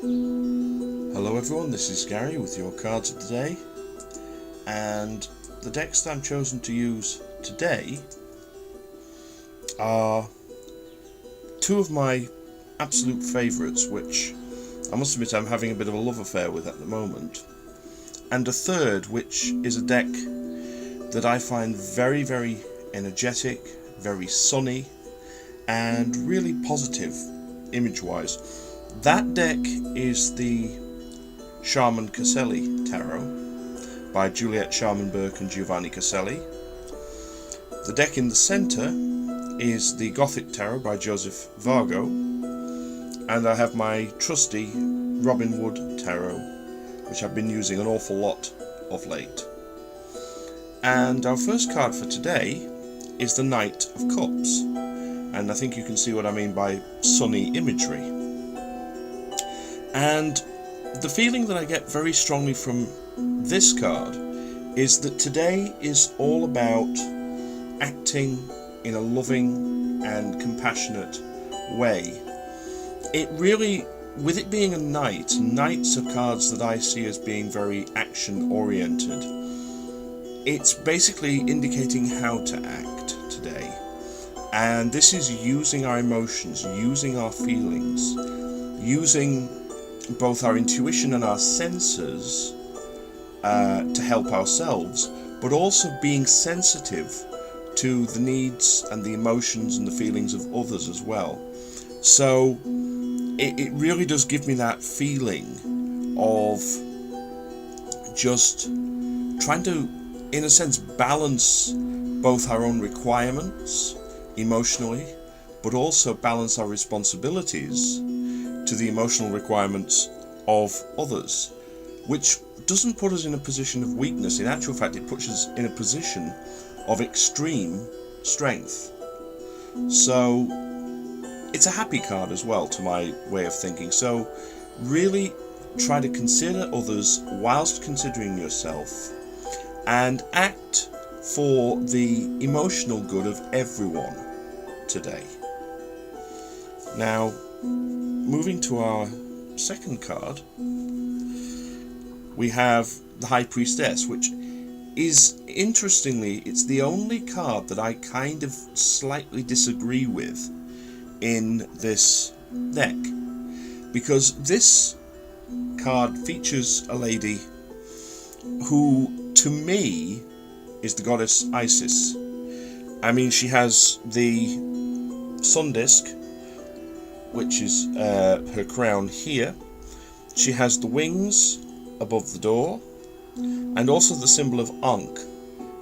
Hello everyone, this is Gary with your cards of the day, and the decks that I'm chosen to use today are two of my absolute favourites, which I must admit I'm having a bit of a love affair with at the moment, and a third which is a deck that I find very, very energetic, very sunny, and really positive image-wise. That deck is the Sharman Caselli Tarot by Juliet Sharman-Burke and Giovanni Caselli. The deck in the centre is the Gothic Tarot by Joseph Vargo, and I have my trusty Robin Wood Tarot, which I've been using an awful lot of late. And our first card for today is the Knight of Cups, and I think you can see what I mean by sunny imagery. And the feeling that I get very strongly from this card is that today is all about acting in a loving and compassionate way. It really, with it being a knight, knights are cards that I see as being very action oriented. It's basically indicating how to act today. And this is using our emotions, using our feelings, using both our intuition and our senses to help ourselves, but also being sensitive to the needs and the emotions and the feelings of others as well. So it really does give me that feeling of just trying to, in a sense, balance both our own requirements emotionally, but also balance our responsibilities to the emotional requirements of others, which doesn't put us in a position of weakness. In actual fact, it puts us in a position of extreme strength. So it's a happy card as well, to my way of thinking. So really try to consider others whilst considering yourself, and act for the emotional good of everyone today. Now, moving to our second card, we have the High Priestess, which is, interestingly, it's the only card that I kind of slightly disagree with in this deck, because this card features a lady who, to me, is the goddess Isis. I mean, she has the sun disk, which is her crown here. She has the wings above the door, and also the symbol of Ankh,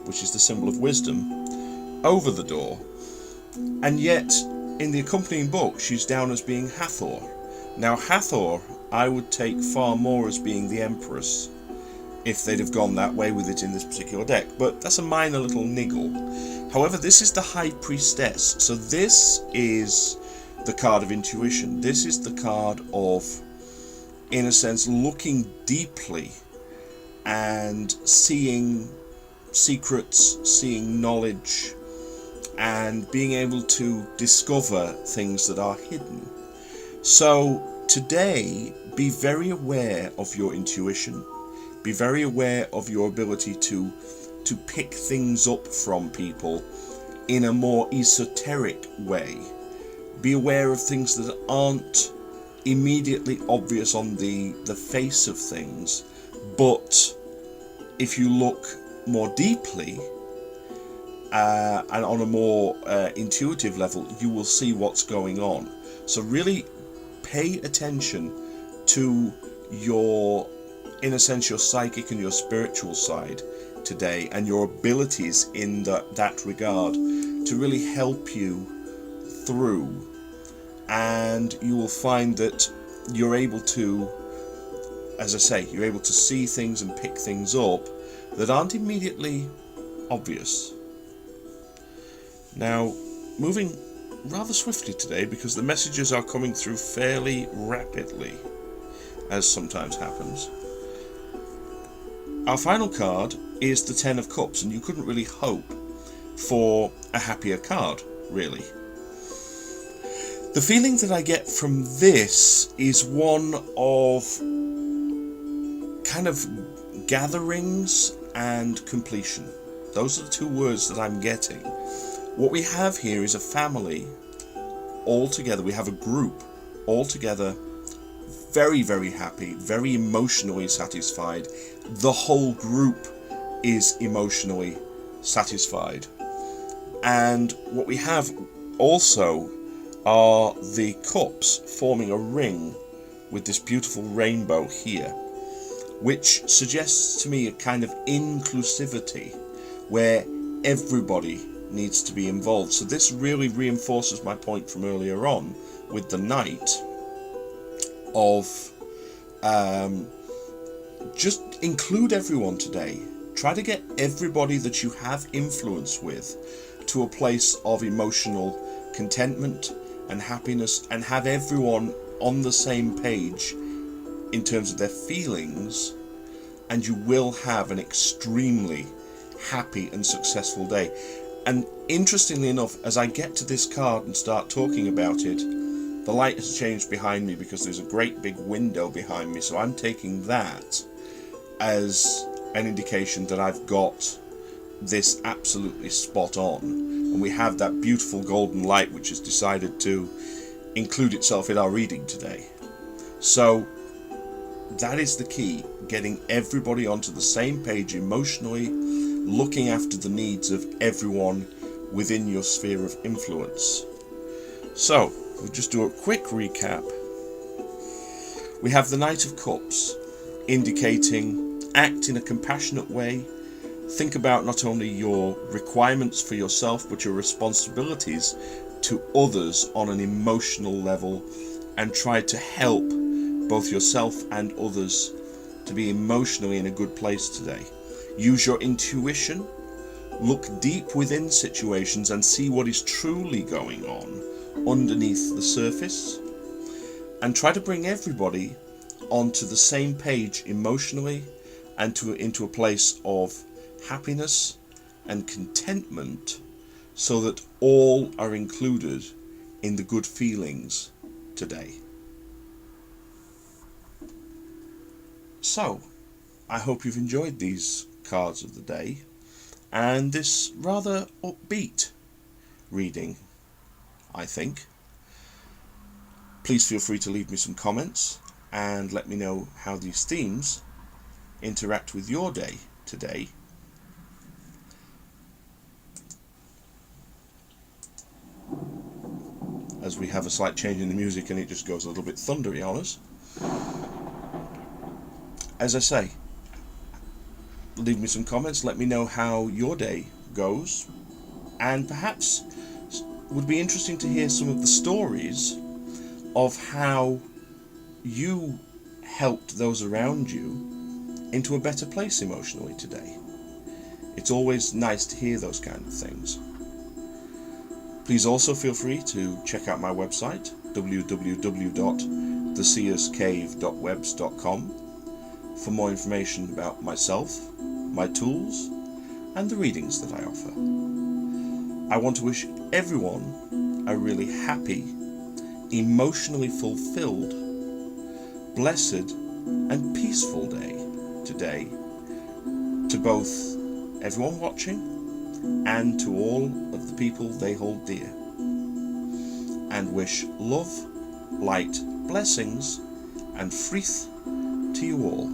which is the symbol of wisdom, over the door. And yet, in the accompanying book, she's down as being Hathor. Now, Hathor, I would take far more as being the Empress, if they'd have gone that way with it in this particular deck, but that's a minor little niggle. However, this is the High Priestess, so this is the card of intuition. This is the card of, in a sense, looking deeply and seeing secrets, seeing knowledge, and being able to discover things that are hidden. So today, be very aware of your intuition. Be very aware of your ability to pick things up from people in a more esoteric way. Be aware of things that aren't immediately obvious on the face of things, but if you look more deeply and on a more intuitive level, you will see what's going on. So really pay attention to your, in a sense, your psychic and your spiritual side today, and your abilities in that regard to really help you through. And you will find that you're able to, as I say, you're able to see things and pick things up that aren't immediately obvious. Now, moving rather swiftly today, because the messages are coming through fairly rapidly, as sometimes happens. Our final card is the Ten of Cups, and you couldn't really hope for a happier card, really. The feeling that I get from this is one of kind of gatherings and completion. Those are the two words that I'm getting. What we have here is a family all together. We have a group all together, very, very happy, very emotionally satisfied. The whole group is emotionally satisfied. And what we have also are the cups forming a ring with this beautiful rainbow here, which suggests to me a kind of inclusivity where everybody needs to be involved. So this really reinforces my point from earlier on with the Knight of just include everyone today. Try to get everybody that you have influence with to a place of emotional contentment and happiness, and have everyone on the same page in terms of their feelings, and you will have an extremely happy and successful day. And interestingly enough, as I get to this card and start talking about it, the light has changed behind me because there's a great big window behind me, so I'm taking that as an indication that I've got this absolutely spot on, and we have that beautiful golden light which has decided to include itself in our reading today. So that is the key, getting everybody onto the same page emotionally, looking after the needs of everyone within your sphere of influence. So we'll just do a quick recap. We have the Knight of Cups indicating act in a compassionate way. Think about not only your requirements for yourself, but your responsibilities to others on an emotional level, and try to help both yourself and others to be emotionally in a good place today. Use your intuition, look deep within situations and see what is truly going on underneath the surface, and try to bring everybody onto the same page emotionally and into a place of happiness and contentment, so that all are included in the good feelings today. So, I hope you've enjoyed these cards of the day and this rather upbeat reading, I think. Please feel free to leave me some comments and let me know how these themes interact with your day today. As we have a slight change in the music and it just goes a little bit thundery on us. As I say, leave me some comments, let me know how your day goes, and perhaps would be interesting to hear some of the stories of how you helped those around you into a better place emotionally today. It's always nice to hear those kind of things. Please also feel free to check out my website, www.theseerscave.webs.com, for more information about myself, my tools, and the readings that I offer. I want to wish everyone a really happy, emotionally fulfilled, blessed, and peaceful day today, to both everyone watching and to all of the people they hold dear, and wish love, light, blessings, and frith to you all.